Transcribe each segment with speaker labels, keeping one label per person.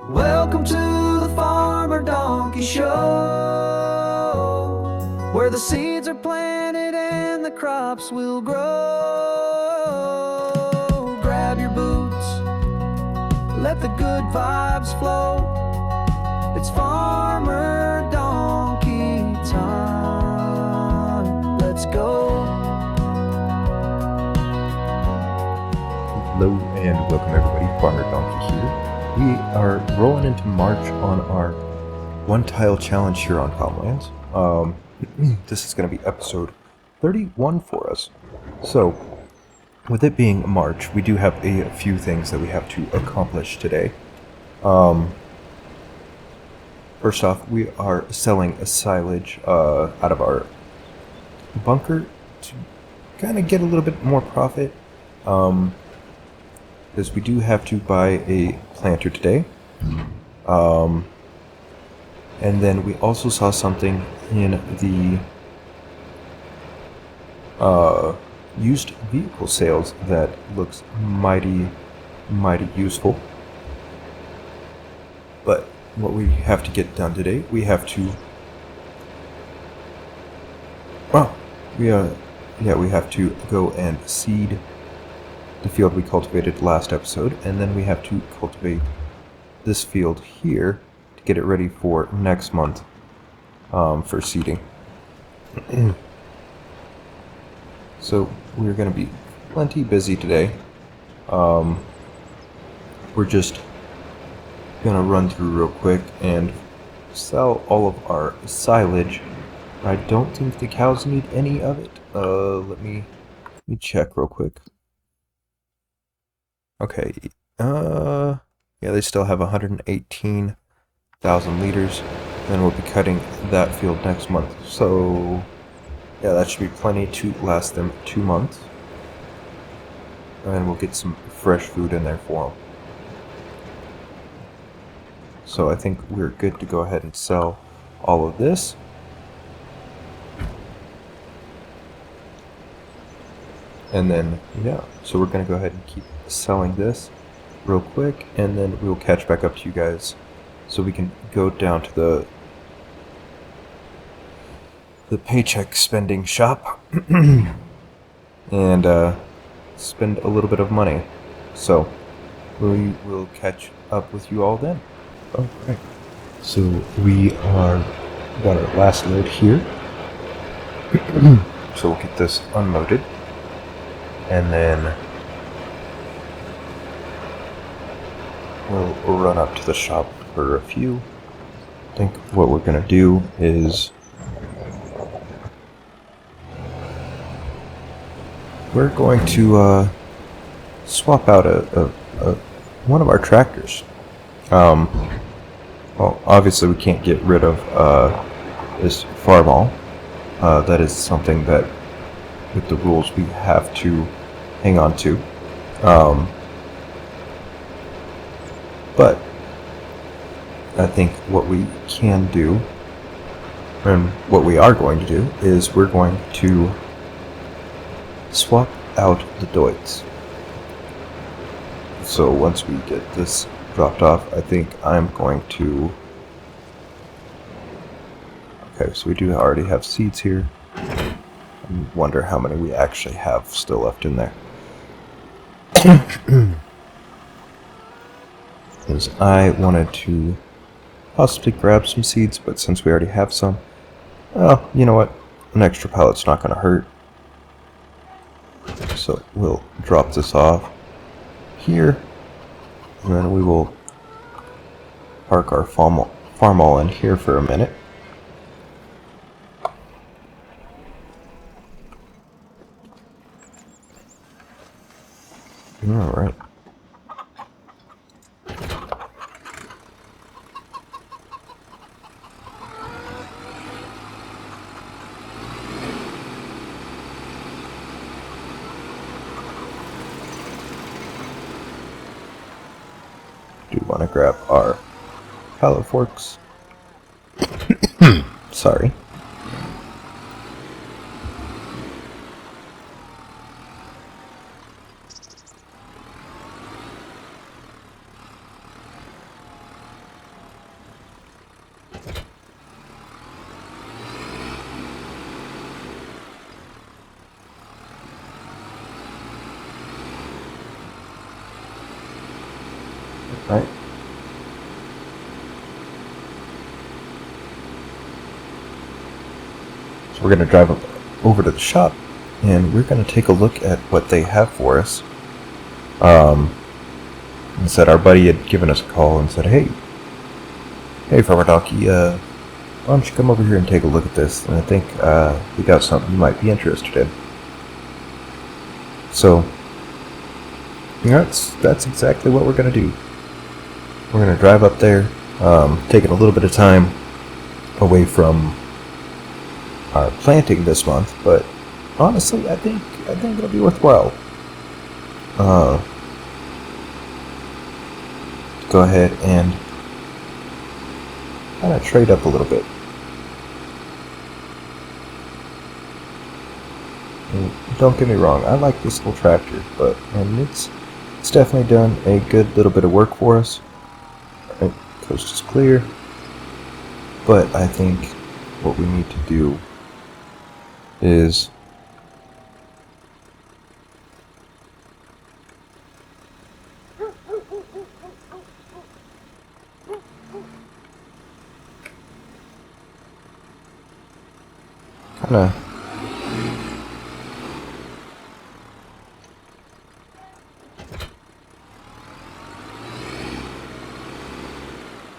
Speaker 1: Welcome to the Farmer Donkey Show, where the seeds are planted and the crops will grow. Grab your boots, let the good vibes flow. It's Farmer Donkey time. Let's go.
Speaker 2: Hello and welcome everybody, Farmer Donkey here. We are rolling into March on our one tile challenge here on Comlands. This is going to be episode 31 for us. So, with it being March, we do have a few things that we have to accomplish today. First off, we are selling a silage out of our bunker to kind of get a little bit more profit. Because we do have to buy a planter today. And then we also saw something in the used vehicle sales that looks mighty useful. But what we have to get done today, we have to... we have to go and seed the field we cultivated last episode, and then we have to cultivate this field here to get it ready for next month for seeding. So we're going to be plenty busy today. We're just going to run through real quick and sell all of our silage. I don't think the cows need any of it. Let me check real quick. Okay, yeah, they still have 118,000 liters. Then we'll be cutting that field next month. So, yeah, that should be plenty to last them 2 months. And we'll get some fresh food in there for them. So I think we're good to go ahead and sell all of this. And then, yeah, so we're going to go ahead and keep selling this real quick, and then we'll catch back up to you guys so we can go down to the paycheck spending shop and spend a little bit of money. So we will catch up with you all then. Okay, so we got our last load here. So we'll get this unloaded, and then we'll run up to the shop for a few. I think what we're going to do is we're going to swap out one of our tractors. Well, obviously we can't get rid of this farmall. That is something that, with the rules, we have to hang on to. But I think what we can do, and what we are going to do, is we're going to swap out the Deutz. So once we get this dropped off, I think I'm going to... Okay, so we do already have seeds here. I wonder how many we actually have still left in there. Because I wanted to possibly grab some seeds, but since we already have some, well, you know what? An extra pallet's not going to hurt. So we'll drop this off here, and then we will park our farmall in here for a minute. All right. Do want to grab our pallet forks. Sorry. we're going to drive over to the shop, and we're going to take a look at what they have for us. And said our buddy had given us a call and said, hey, Farmer Donkey, why don't you come over here and take a look at this? And I think we got something you might be interested in. So that's exactly what we're going to do. We're going to drive up there, taking a little bit of time away from our planting this month, but honestly, I think it'll be worthwhile. Go ahead and kind of trade up a little bit. And don't get me wrong, I like this little tractor, and it's definitely done a good little bit of work for us. Right, coast is clear, but I think what we need to do is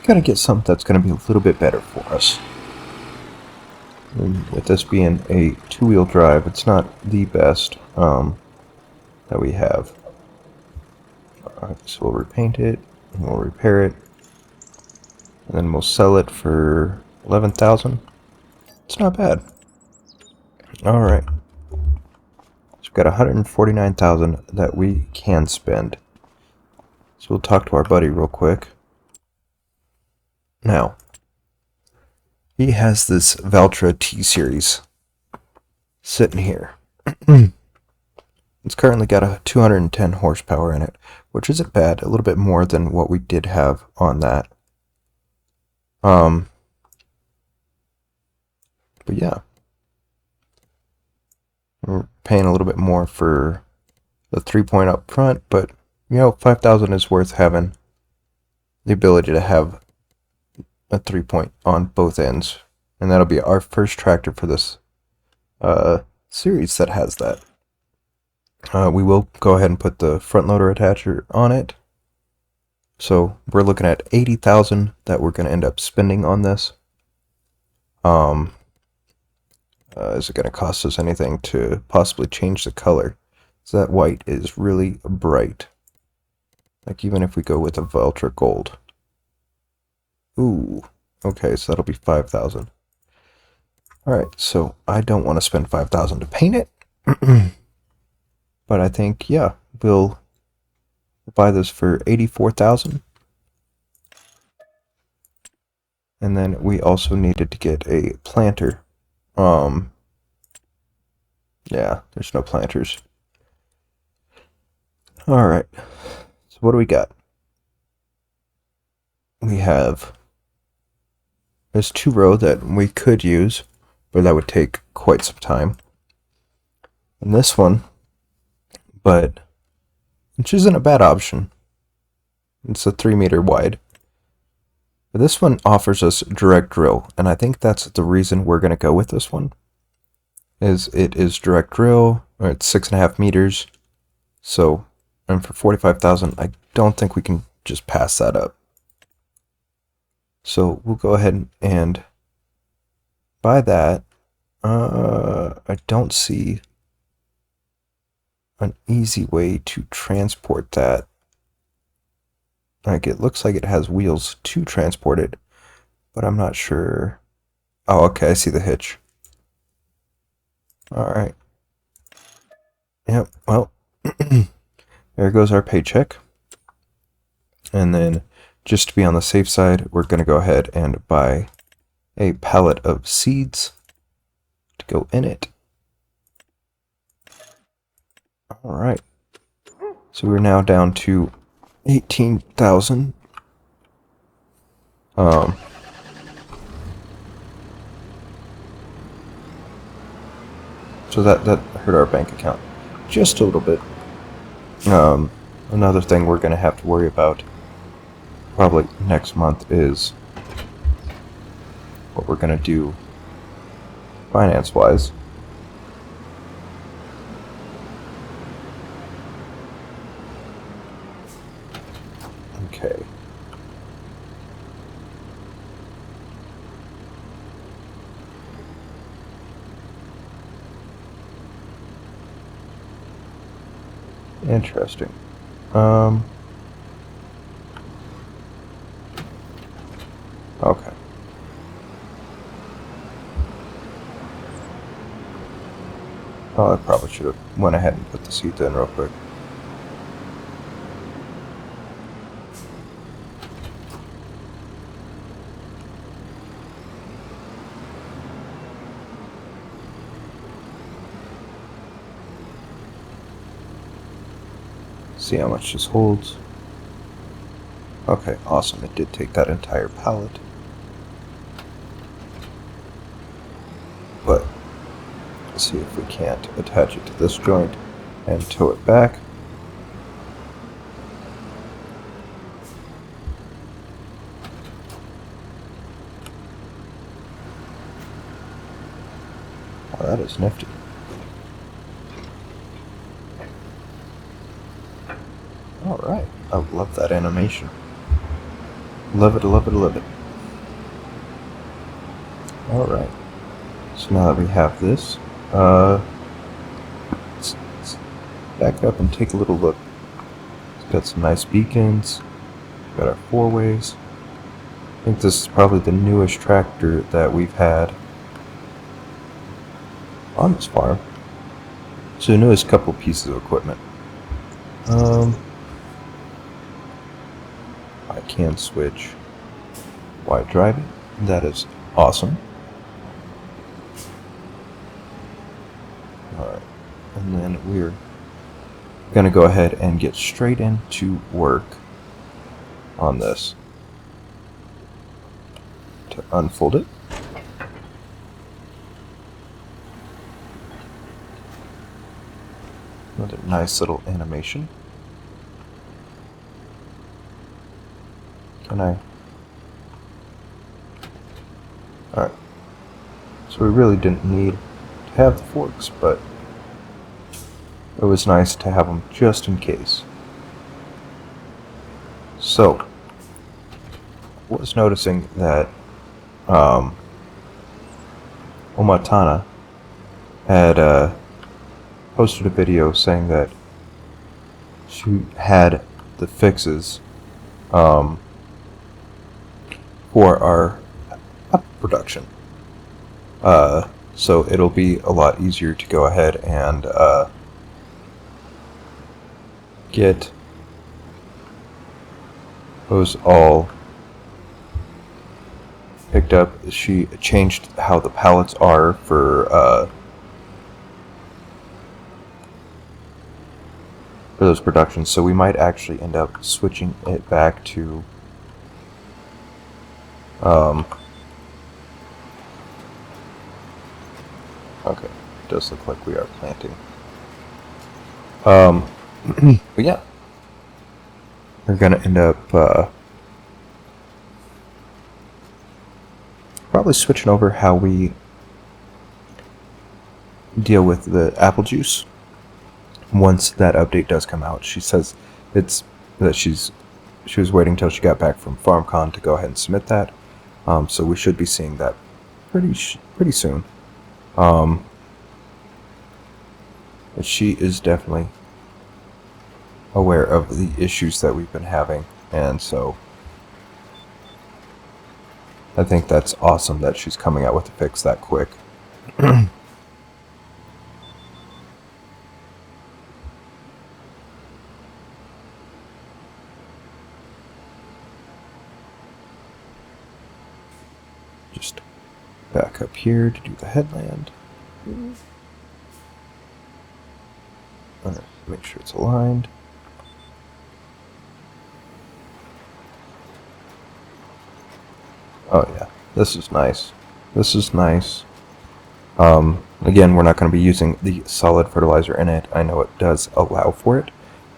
Speaker 2: kind of get something that's going to be a little bit better for us. And with this being a two-wheel drive, it's not the best that we have. Alright, so we'll repaint it, and we'll repair it, and then we'll sell it for 11,000. It's not bad. Alright. So we've got 149,000 that we can spend. So we'll talk to our buddy real quick. Now, he has this Valtra T-Series sitting here. It's currently got a 210 horsepower in it, which isn't bad, a little bit more than what we did have on that. But yeah. We're paying a little bit more for the 3-point up front, but, 5,000 is worth having the ability to have a 3-point on both ends. And that'll be our first tractor for this series that has that. We will go ahead and put the front loader attacher on it. So we're looking at 80,000 that we're going to end up spending on this. Is it going to cost us anything to possibly change the color? So that white is really bright. Like even if we go with a Valtra Gold. Ooh, okay, so that'll be 5,000. Alright, so I don't want to spend 5,000 to paint it. But I think, yeah, we'll buy this for 84,000. And then we also needed to get a planter. Yeah, there's no planters. Alright, so what do we got? We have this 2-row that we could use, but that would take quite some time. And this one, but which isn't a bad option. It's a 3-meter wide. But this one offers us direct drill, and I think that's the reason we're going to go with this one. Is it is direct drill, or it's 6.5 meters. So, and for 45,000, I don't think we can just pass that up. So we'll go ahead and buy that. I don't see an easy way to transport that. Like, it looks like it has wheels to transport it, but I'm not sure. Oh, okay, I see the hitch. Alright. Yep, well, there goes our paycheck. And then, just to be on the safe side, we're going to go ahead and buy a pallet of seeds to go in it. Alright. So we're now down to 18,000. So that hurt our bank account just a little bit. Another thing we're going to have to worry about probably next month is what we're going to do finance-wise. Okay. Interesting. Okay. Oh, I probably should have went ahead and put the seats in real quick. See how much this holds. Okay, awesome. It did take that entire pallet. But let's see if we can't attach it to this joint and tow it back. Oh, that is nifty. Alright, I love that animation. Love it, love it, love it. Alright, so now that we have this, let's back up and take a little look. It's got some nice beacons, got our four-ways. I think this is probably the newest tractor that we've had on this farm. So the newest couple pieces of equipment. I can switch wide driving. That is awesome. Alright, and then we're gonna go ahead and get straight into work on this. To unfold it. Another nice little animation. Can I? Alright. So we really didn't need to have the forks, but it was nice to have them just in case. So, I was noticing that Omatana had posted a video saying that she had the fixes for our apple production. So it'll be a lot easier to go ahead and get those all picked up. She changed how the pallets are for those productions, so we might actually end up switching it back to okay, it does look like we are planting. But yeah, we're gonna end up probably switching over how we deal with the apple juice once that update does come out. She says it's that she was waiting till she got back from FarmCon to go ahead and submit that. So we should be seeing that pretty soon. But she is definitely aware of the issues that we've been having, and so I think that's awesome that she's coming out with a fix that quick. Just back up here to do the headland. Alright, make sure it's aligned. Oh yeah, this is nice. This is nice. Again, we're not going to be using the solid fertilizer in it. I know it does allow for it,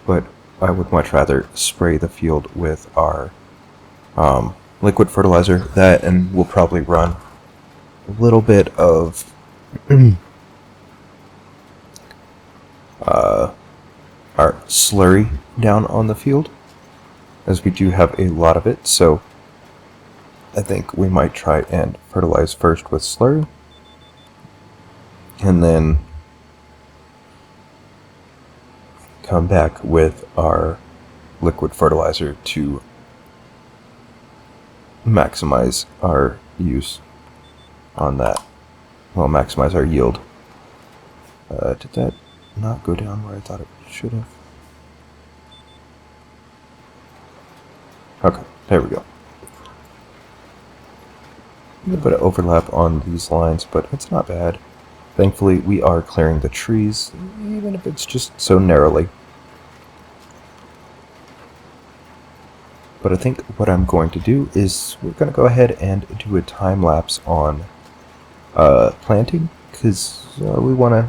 Speaker 2: but I would much rather spray the field with our liquid fertilizer. That, and we'll probably run a little bit of our slurry down on the field, as we do have a lot of it, so I think we might try and fertilize first with slurry, and then come back with our liquid fertilizer to maximize our use on that. Well, maximize our yield. Did that not go down where I thought it should have? Okay, there we go. A little bit of overlap on these lines, but it's not bad. Thankfully, we are clearing the trees, even if it's just so narrowly. But I think what I'm going to do is we're going to go ahead and do a time lapse on planting, because we want to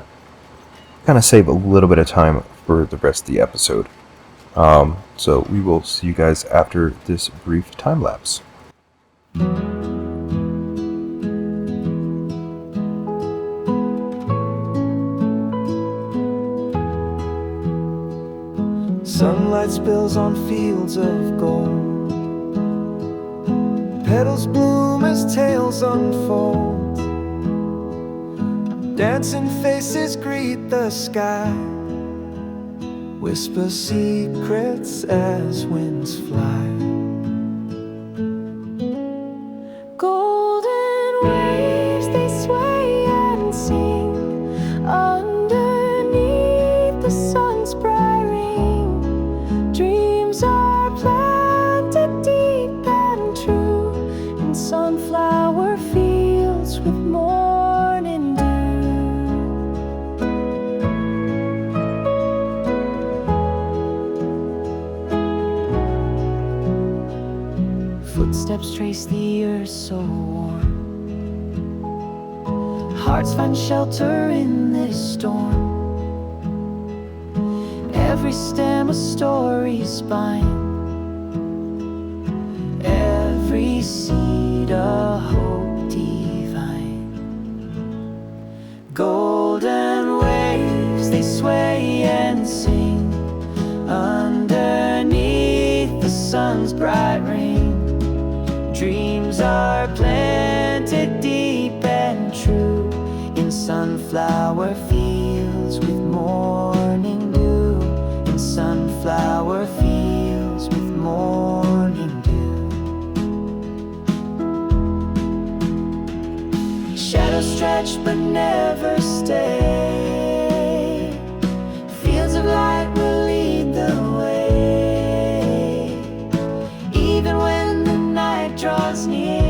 Speaker 2: kind of save a little bit of time for the rest of the episode. So we will see you guys after this brief time lapse.
Speaker 1: Sunlight spills on fields of gold. Petals bloom as tales unfold. Dancing faces greet the sky. Whisper secrets as winds fly. Golden waves, they sway and sing underneath the sun's bright ring. Dreams are planted deep and true in sunflower fields with morning dew. Footsteps trace the earth so warm. Hearts find shelter in this storm. Every stem a story spine. Every seed a hope divine. Golden waves, they sway and sing underneath the sun's bright ring. Dreams are planted deep and true in sunflower fields with morning dew. In sunflower fields with morning dew. Shadows stretch but never stay. Fields of light will lead the way. Even when the night draws near,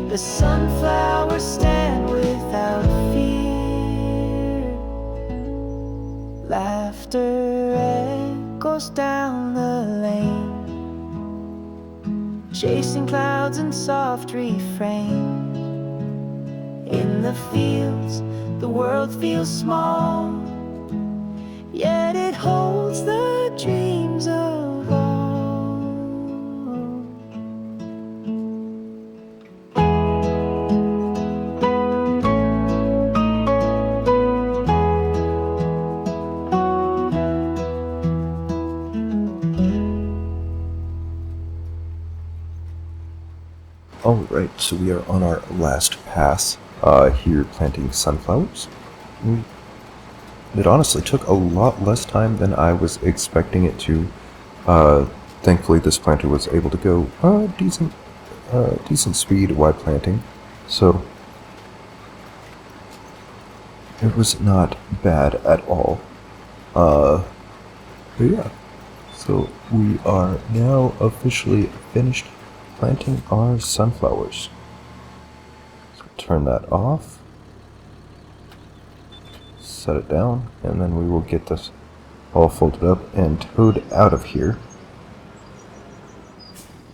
Speaker 1: the sunflowers stand without fear. Laughter echoes down the lane, chasing clouds in soft refrain. In the fields, the world feels small, yet it holds the dreams of all.
Speaker 2: Alright, so we are on our last pass here planting sunflowers. It honestly took a lot less time than I was expecting it to. Thankfully this planter was able to go decent speed while planting, so it was not bad at all. But yeah, so we are now officially finished planting our sunflowers. So turn that off, set it down, and then we will get this all folded up and towed out of here.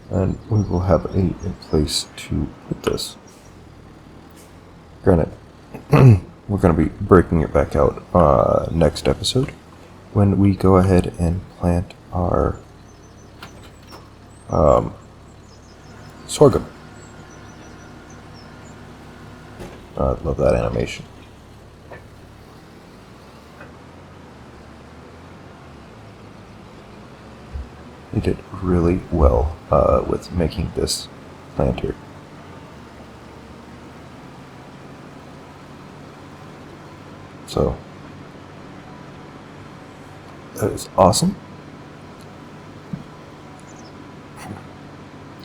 Speaker 2: And we will have a place to put this. Granted, we're going to be breaking it back out next episode when we go ahead and plant our sorghum. I love that animation. They did really well with making this planter. So that is awesome.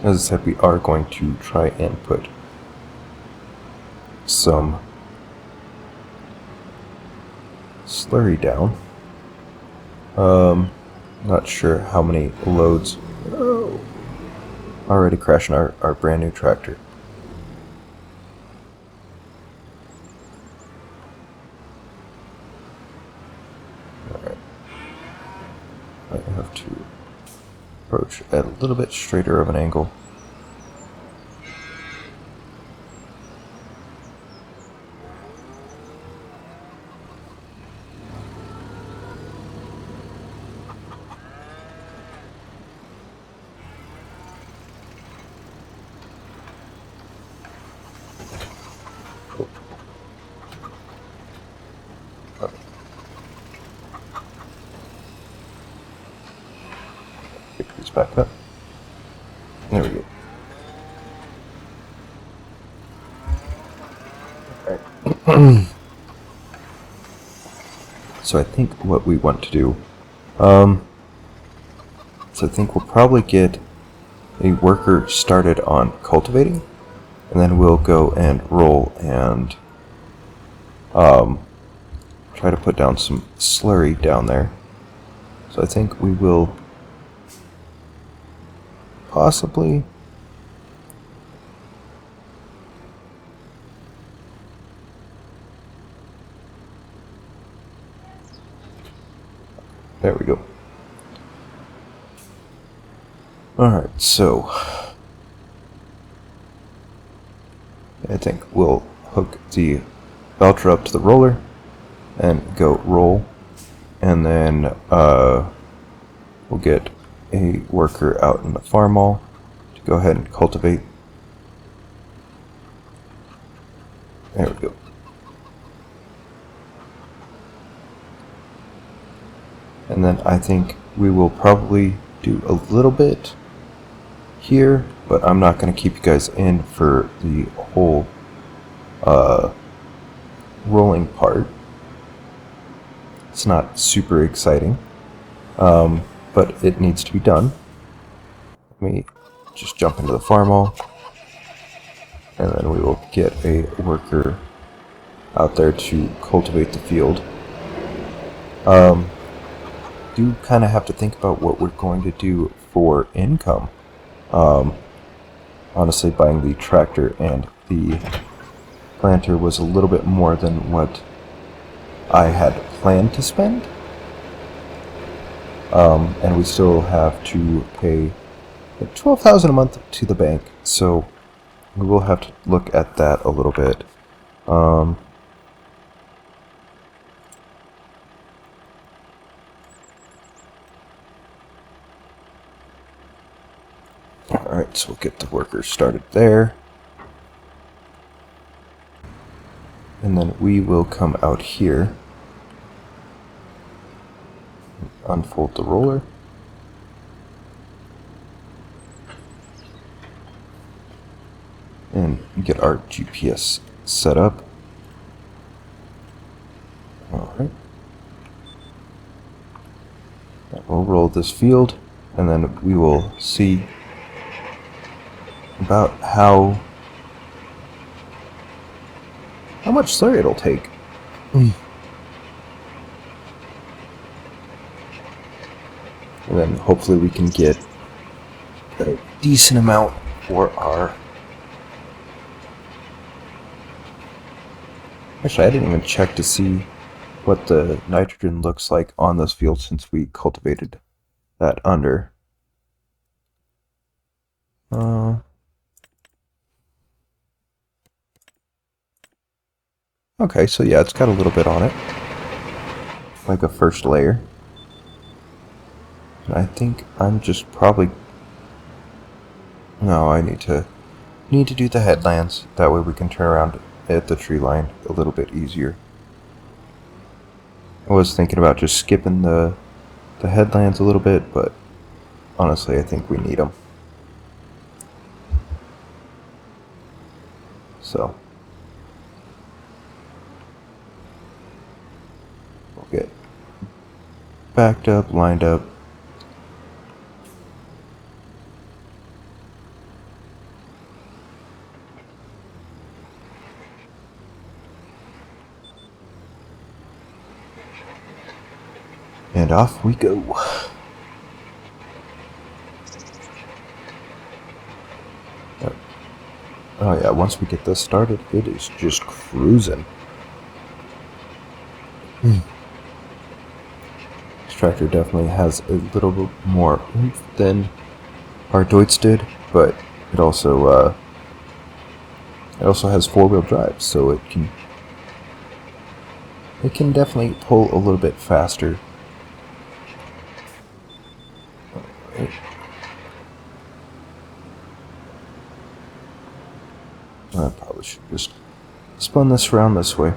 Speaker 2: As I said, we are going to try and put some slurry down. Not sure how many loads. Oh, already crashing our brand new tractor. Alright. I have to approach at a little bit straighter of an angle. Pick these back up. There we go. Alright. So I think what we want to do, so I think we'll probably get a worker started on cultivating, and then we'll go and roll and try to put down some slurry down there. So I think we will possibly there we go. Alright, so I think we'll hook the belcher up to the roller and go roll, and then we'll get a worker out in the farm hall to go ahead and cultivate. There we go. And then I think we will probably do a little bit here, but I'm not going to keep you guys in for the whole rolling part. It's not super exciting, but it needs to be done. Let me just jump into the farm hall, and then we will get a worker out there to cultivate the field. Do kind of have to think about what we're going to do for income. Honestly, buying the tractor and the planter was a little bit more than what I had planned to spend. And we still have to pay like $12,000 a month to the bank, so we will have to look at that a little bit. Alright, so we'll get the workers started there. And then we will come out here, unfold the roller, and get our GPS set up. Alright. We'll roll this field, and then we will see about how much slurry it'll take. And then hopefully we can get a decent amount for our... Actually, I didn't even check to see what the nitrogen looks like on this field since we cultivated that under. Okay, so yeah, it's got a little bit on it, like a first layer. And I think I'm just probably... No, I need to do the headlands. That way we can turn around at the tree line a little bit easier. I was thinking about just skipping the headlands a little bit, but honestly, I think we need them. So we'll get backed up, lined up. And off we go. Oh yeah, once we get this started, it is just cruising. This tractor definitely has a little bit more oomph than our Deutz did, but it also has four-wheel drive, so it can definitely pull a little bit faster. Right. I probably should just spun this around this way.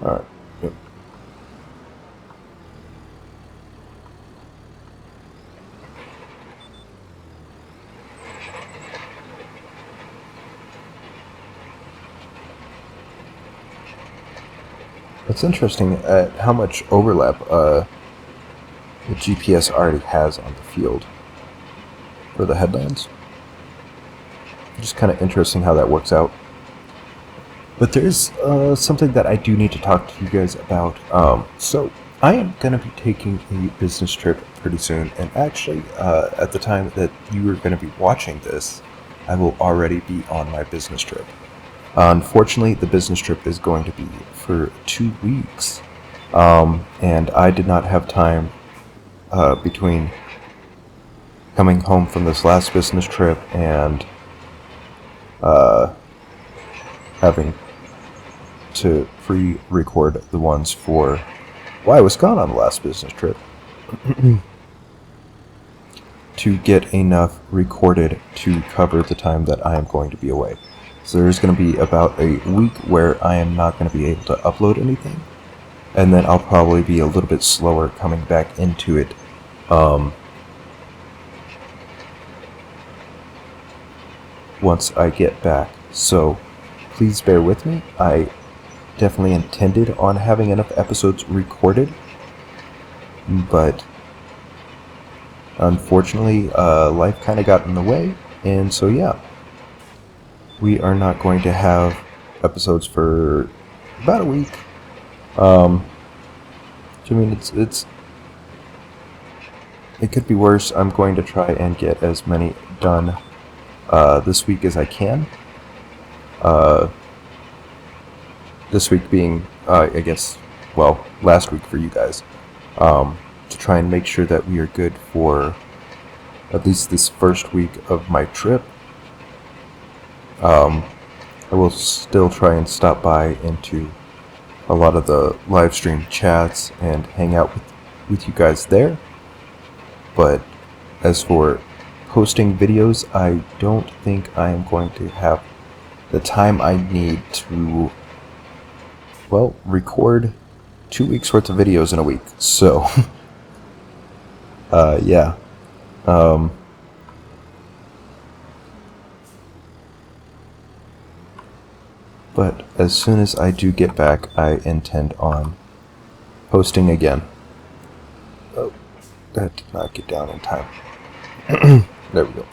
Speaker 2: Alright. Yep. It's interesting at how much overlap the GPS already has on the field for the headlands. Just kind of interesting how that works out. But there's something that I do need to talk to you guys about. So I am going to be taking a business trip pretty soon, and actually at the time that you are going to be watching this, I will already be on my business trip. Unfortunately, the business trip is going to be for 2 weeks, and I did not have time between coming home from this last business trip and having to pre-record the ones for why I was gone on the last business trip to get enough recorded to cover the time that I am going to be away. So there's going to be about a week where I am not going to be able to upload anything, and then I'll probably be a little bit slower coming back into it. Once I get back. So please bear with me. I definitely intended on having enough episodes recorded, but unfortunately life kind of got in the way, and so yeah, we are not going to have episodes for about a week. I mean, it could be worse. I'm going to try and get as many done this week as I can. This week being, I guess, well, last week for you guys, to try and make sure that we are good for at least this first week of my trip. I will still try and stop by into a lot of the live stream chats and hang out with you guys there. But as for posting videos, I don't think I am going to have the time I need to, well, record 2 weeks worth of videos in a week. So, yeah. But as soon as I do get back, I intend on posting again. Oh, that did not get down in time. There we go.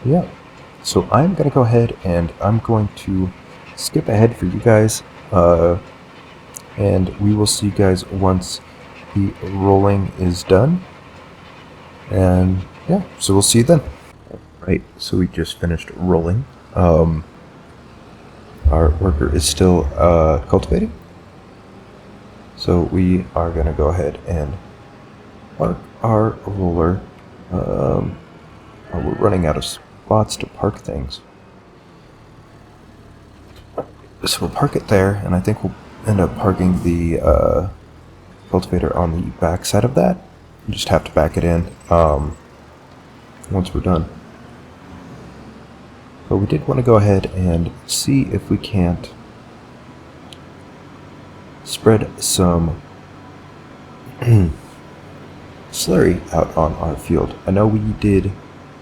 Speaker 2: Yeah, so I'm going to go ahead and I'm going to skip ahead for you guys, and we will see you guys once the rolling is done. And yeah, so we'll see you then. Right, so we just finished rolling. Our worker is still cultivating, so we are going to go ahead and park our roller. We're running out of spots to park things, so we'll park it there, and I think we'll end up parking the cultivator on the back side of that. You just have to back it in once we're done. But we did want to go ahead and see if we can't spread some slurry out on our field. I know we did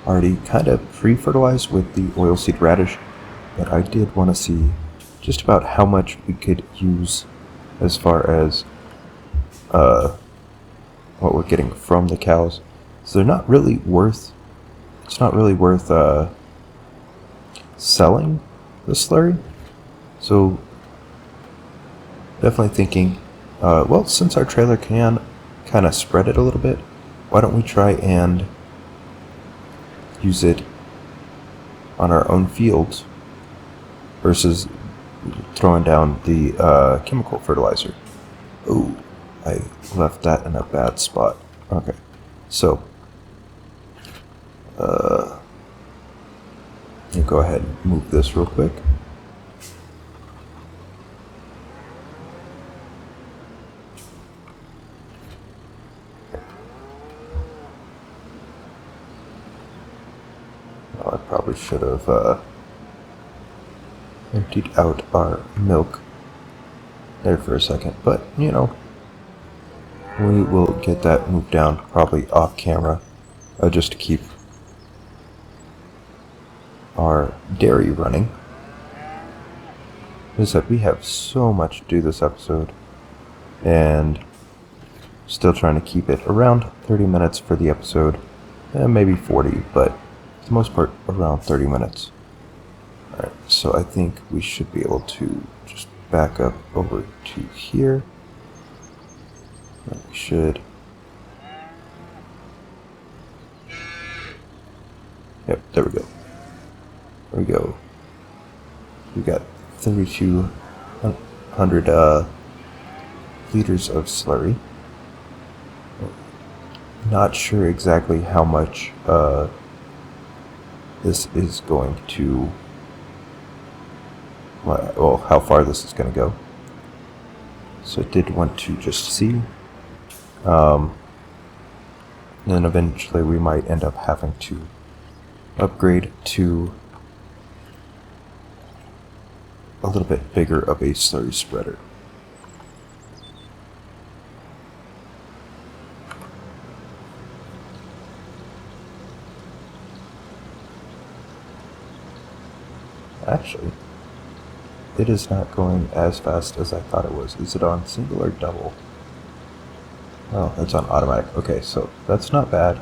Speaker 2: already kind of pre-fertilize with the oilseed radish, but I did want to see just about how much we could use as far as what we're getting from the cows. So they're not really worth, it's not really worth selling the slurry. So definitely thinking, well, since our trailer can kind of spread it a little bit, why don't we try and use it on our own fields versus throwing down the chemical fertilizer. Ooh, I left that in a bad spot. Okay, so you go ahead and move this real quick. Oh, I probably should have emptied out our milk there for a second, but you know, we will get that moved down probably off camera, just to keep our dairy running. As I said, we have so much to do this episode, and still trying to keep it around 30 minutes for the episode, and maybe 40, but for the most part around 30 minutes. Alright, so I think we should be able to just back up over to here. And we should. Yep, there we go. There we go. We got 3,200 liters of slurry. Not sure exactly how much this is going to, well, how far this is going to go. So I did want to just see. And then eventually we might end up having to upgrade to a little bit bigger of a slurry spreader. Actually, it is not going as fast as I thought it was. Is it on single or double? Oh, it's on automatic. Okay, so that's not bad.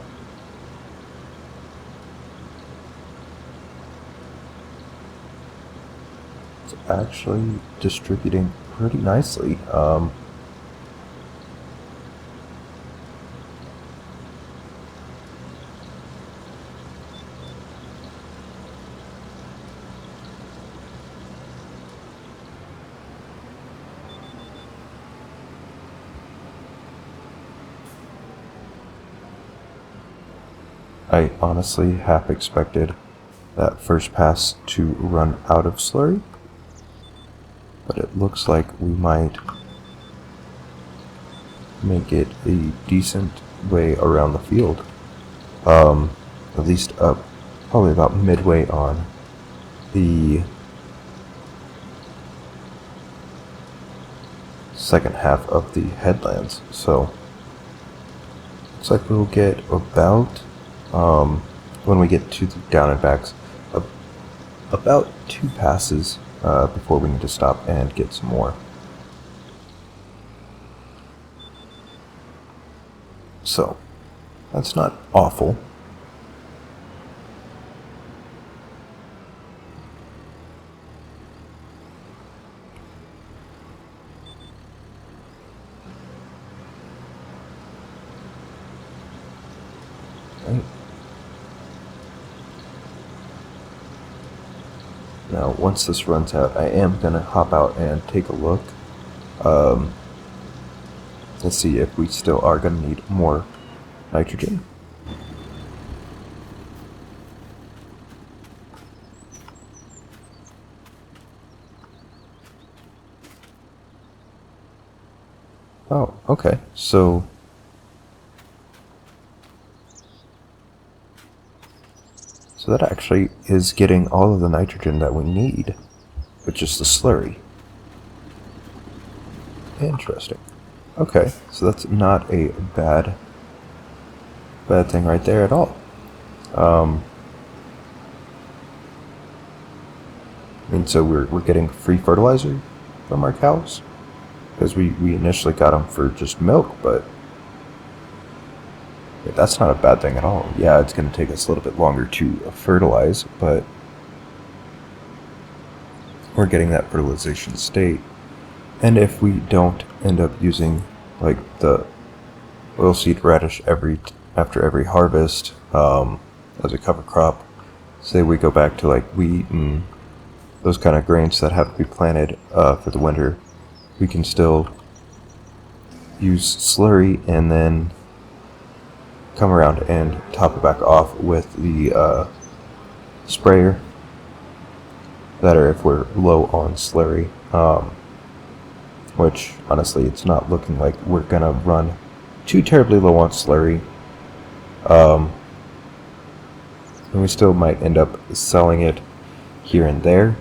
Speaker 2: It's actually distributing pretty nicely. I honestly half expected that first pass to run out of slurry, but it looks like we might make it a decent way around the field. At least up probably about midway on the second half of the headlands. So looks like we'll get about when we get to the down and backs, about 2 passes before we need to stop and get some more. So that's not awful. Right. Now, once this runs out, I am going to hop out and take a look. Let's see if we still are going to need more nitrogen. Oh, okay. So that actually is getting all of the nitrogen that we need with just the slurry. Interesting. Okay, so that's not a bad thing right there at all. I mean, so we're getting free fertilizer from our cows? Because we initially got them for just milk, but that's not a bad thing at all. Yeah, it's going to take us a little bit longer to fertilize, but we're getting that fertilization state. And if we don't end up using like the oilseed radish after every harvest as a cover crop, say we go back to like wheat and those kind of grains that have to be planted for the winter, we can still use slurry and then come around and top it back off with the sprayer. That or if we're low on slurry, which honestly it's not looking like we're gonna run too terribly low on slurry. And we still might end up selling it here and there,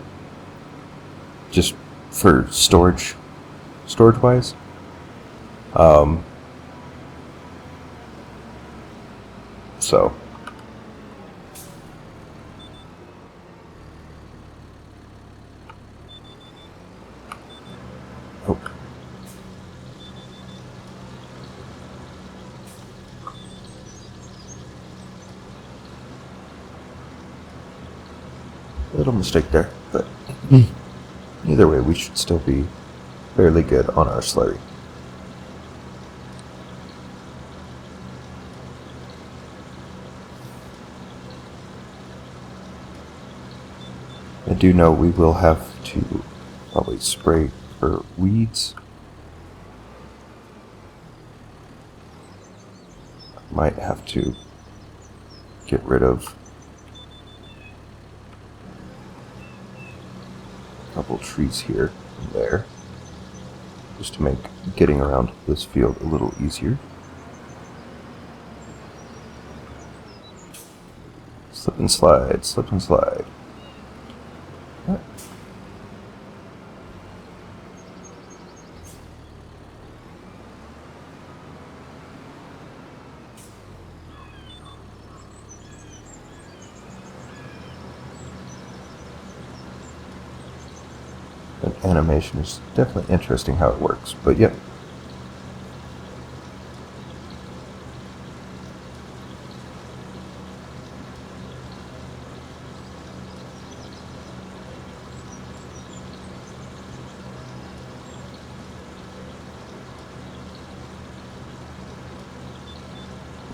Speaker 2: just for storage wise. So oh. Little mistake there, but either way we should still be fairly good on our slurry. I do know we will have to probably spray for weeds. Might have to get rid of a couple trees here and there, just to make getting around this field a little easier. Slip and slide, slip and slide. Right. That animation is definitely interesting how it works, but yep.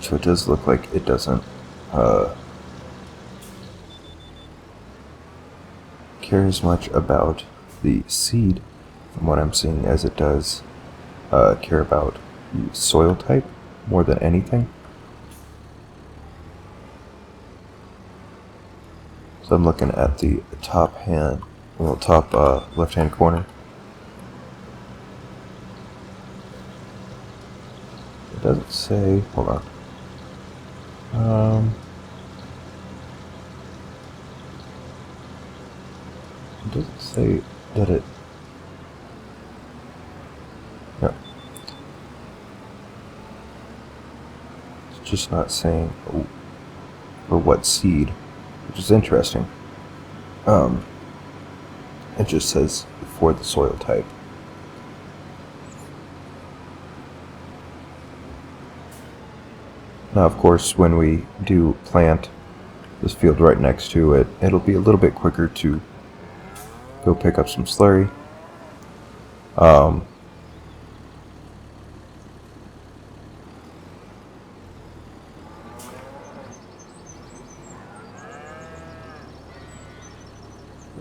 Speaker 2: So it does look like it doesn't care as much about the seed, from what I'm seeing, as it does care about the soil type more than anything. So I'm looking at the top left-hand corner. It doesn't say. Hold on. It doesn't say that it. No. It's just not saying for what seed, which is interesting. It just says for the soil type. Now, of course, when we do plant this field right next to it, it'll be a little bit quicker to go pick up some slurry.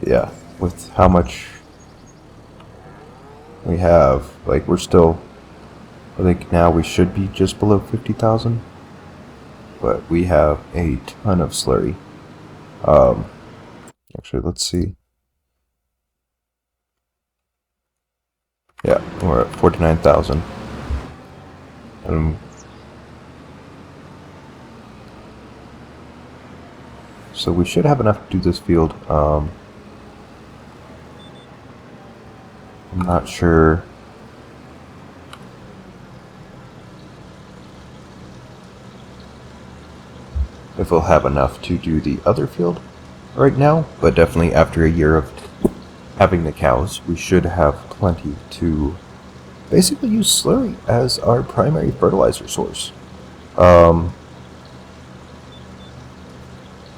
Speaker 2: Yeah, with how much we have, like, we're still, I think now we should be just below 50,000, but we have a ton of slurry. Actually, let's see. Yeah, we're at 49,000. So we should have enough to do this field. I'm not sure if we'll have enough to do the other field right now, but definitely after a year of having the cows, we should have plenty to basically use slurry as our primary fertilizer source.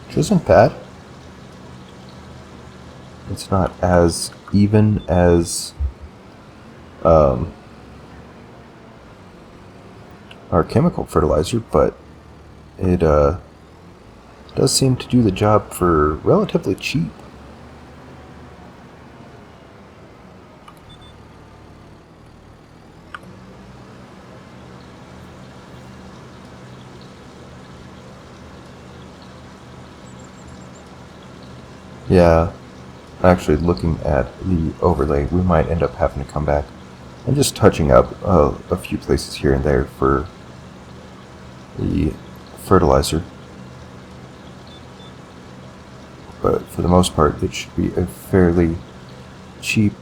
Speaker 2: Which isn't bad. It's not as even as our chemical fertilizer, but it does seem to do the job for relatively cheap. Yeah, actually looking at the overlay, we might end up having to come back and just touching up a few places here and there for the fertilizer. But for the most part, it should be a fairly cheap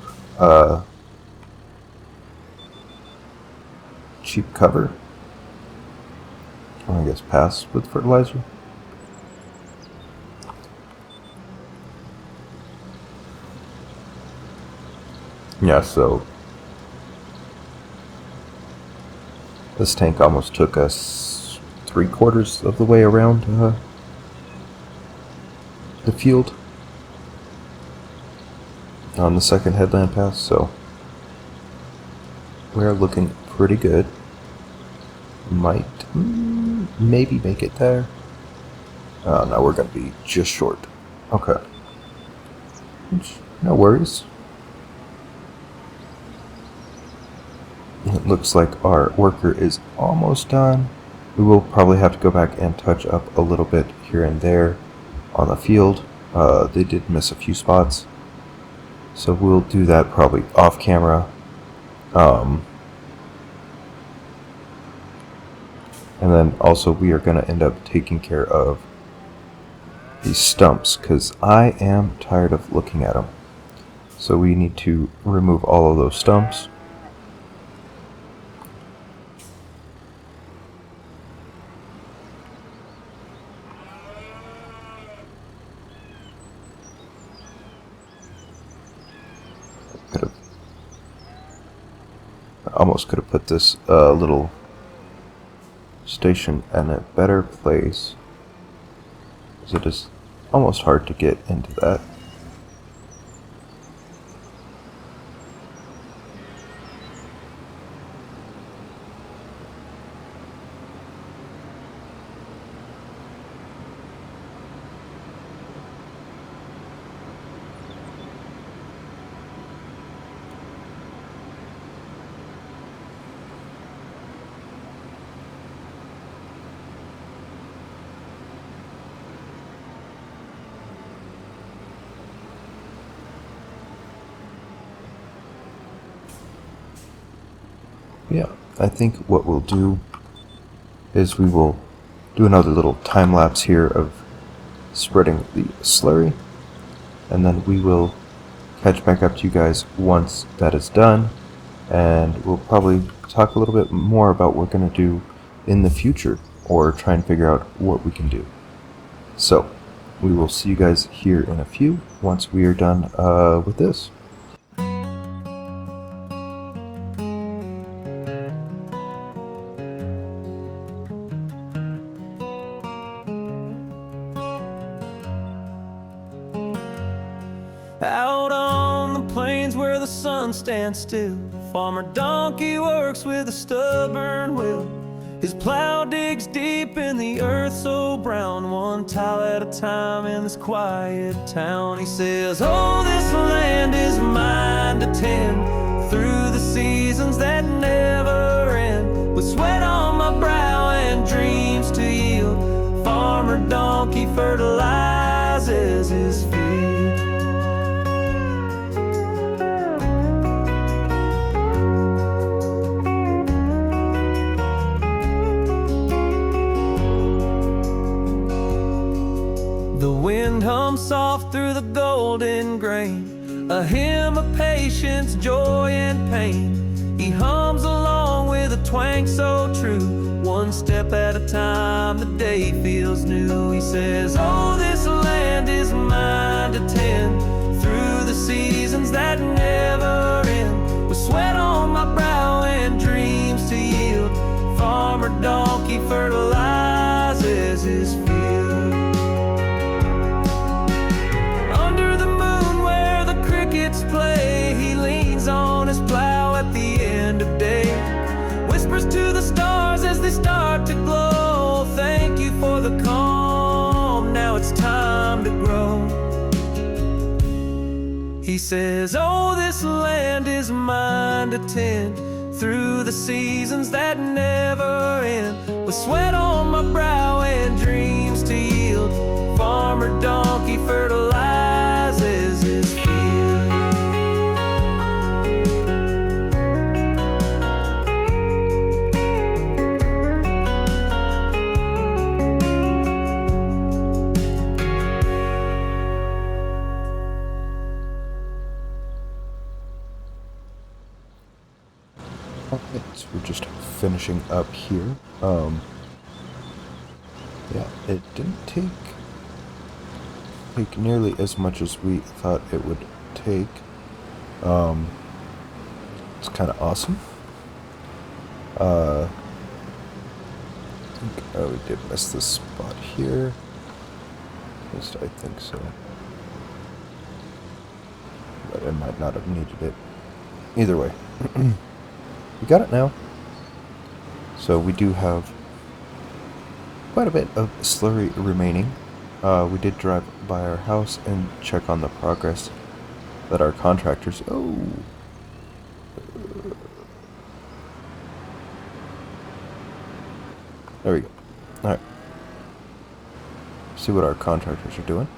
Speaker 2: cover. I guess pass with fertilizer. Yeah, so this tank almost took us 3/4 of the way around the field on the second headland pass, so we're looking pretty good. Might maybe make it there. No, we're gonna be just short. Okay, no worries. It looks like our worker is almost done. We will probably have to go back and touch up a little bit here and there on the field. They did miss a few spots, so we'll do that probably off camera. And then also we are going to end up taking care of these stumps because I am tired of looking at them. So we need to remove all of those stumps. Almost could have put this little station in a better place, because it is almost hard to get into that. Yeah, I think what we'll do is we will do another little time lapse here of spreading the slurry, and then we will catch back up to you guys once that is done, and we'll probably talk a little bit more about what we're going to do in the future, or try and figure out what we can do. So, we will see you guys here in a few once we are done with this.
Speaker 1: Out on the plains where the sun stands still, Farmer Dnkey works with a stubborn will. His plow digs deep in the earth so brown, one tile at a time in this quiet town. He says, oh, this land is mine to tend through the seasons that never end. With sweat on my brow and dreams to yield, Farmer Dnkey fertilizes his field. soft through the golden grain, a hymn of patience, joy, and pain. He hums along with a twang so true, one step at a time, the day feels new. He says, oh, this land is mine to tend, through the seasons that never end, with sweat on my brow and dreams to yield. Farmer Dnkey fertilizes his field. Under the moon where the crickets play, he leans on his plow at the end of day, whispers to the stars as they start to glow, thank you for the calm, now it's time to grow. He says, oh, this land is mine to tend, through the seasons that never end, with sweat on my brow and dreams to yield. Farmer Dnkey fertilizes his field.
Speaker 2: Okay, so we're just finishing up here. Yeah, it didn't take nearly as much as we thought it would take. It's kind of awesome. I think we did miss this spot here. At least I think so. But I might not have needed it. Either way. We got it now. So we do have quite a bit of slurry remaining. We did drive by our house and check on the progress that our contractors... Oh! There we go. Alright. See what our contractors are doing.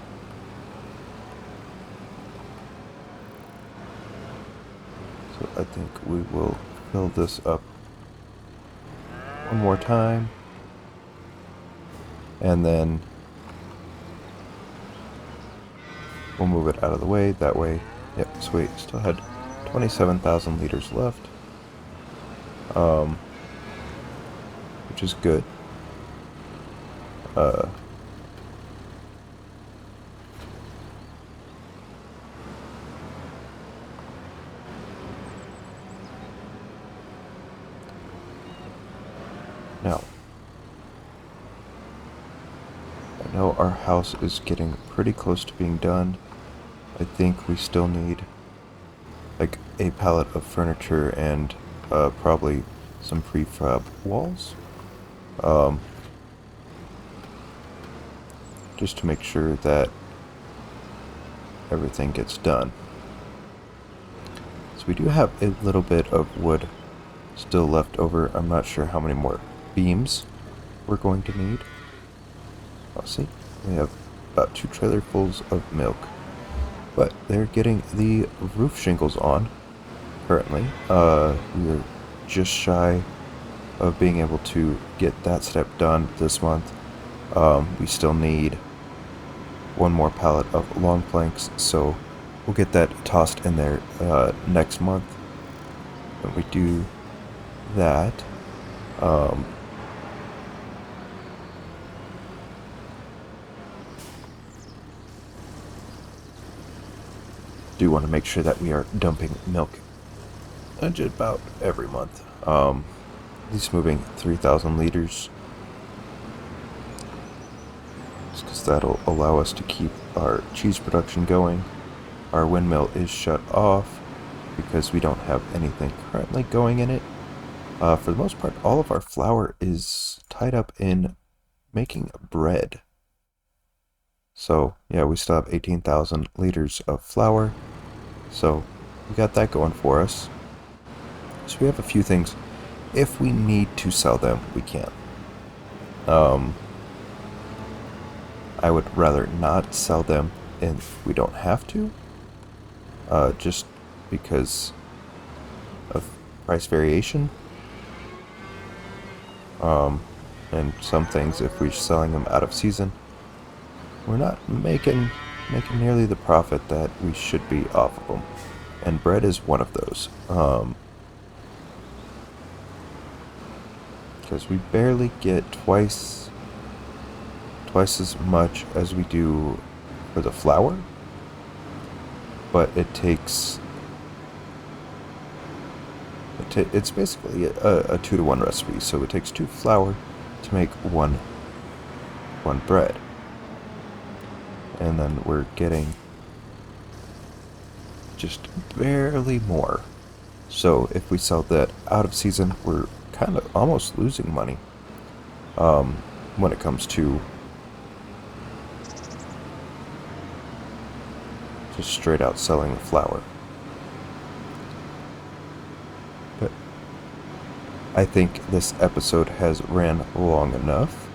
Speaker 2: So I think we will fill this up one more time, and then we'll move it out of the way. That way, yep, sweet. Still had 27,000 liters left, which is good. Now, I know our house is getting pretty close to being done. I think we still need like a pallet of furniture and probably some prefab walls. Just to make sure that everything gets done. So we do have a little bit of wood still left over. I'm not sure how many more beams we're going to need. I'll see. We have about 2 trailerfuls of milk, but they're getting the roof shingles on currently. We're just shy of being able to get that step done this month. We still need one more pallet of long planks, so we'll get that tossed in there next month. When we do that, do want to make sure that we are dumping milk just about every month. At least moving 3,000 liters, just because that'll allow us to keep our cheese production going. Our windmill is shut off because we don't have anything currently going in it. For the most part, all of our flour is tied up in making bread. So yeah, we still have 18,000 liters of flour. So we got that going for us. So we have a few things. If we need to sell them, we can. I would rather not sell them if we don't have to. Just because of price variation. And some things, if we're selling them out of season, we're not making making nearly the profit that we should be off of them. And bread is one of those. Because we barely get twice as much as we do for the flour, but it takes it's basically a 2-to-1 recipe, so it takes 2 flour to make one bread, and then we're getting just barely more. So if we sell that out of season, we're kind of almost losing money when it comes to just straight out selling the flour. But I think this episode has ran long enough.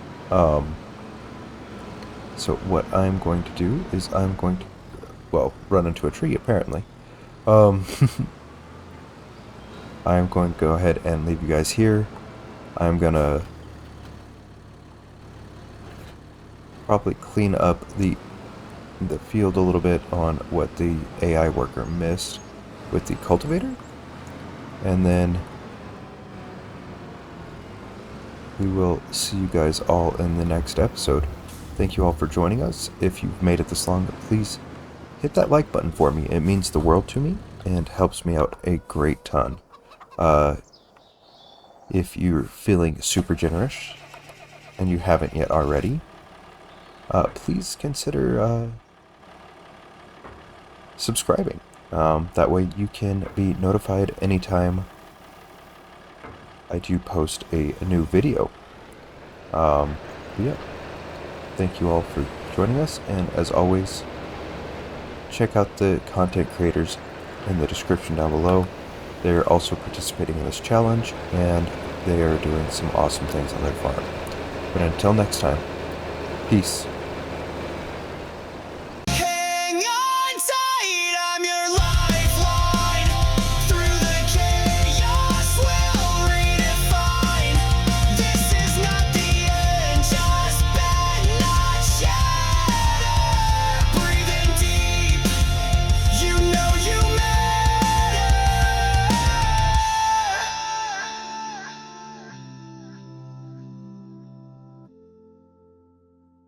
Speaker 2: So what I'm going to do is I'm going to, well, run into a tree apparently. I'm going to go ahead and leave you guys here. I'm gonna probably clean up the field a little bit on what the AI worker missed with the cultivator, and then we will see you guys all in the next episode. Thank you all for joining us. If you've made it this long, please hit that like button for me. It means the world to me and helps me out a great ton. If you're feeling super generous and you haven't yet already, please consider subscribing. That way you can be notified anytime I do post a new video. Yeah. Thank you all for joining us, and as always, check out the content creators in the description down below. They're also participating in this challenge, and they are doing some awesome things on their farm. But until next time, peace.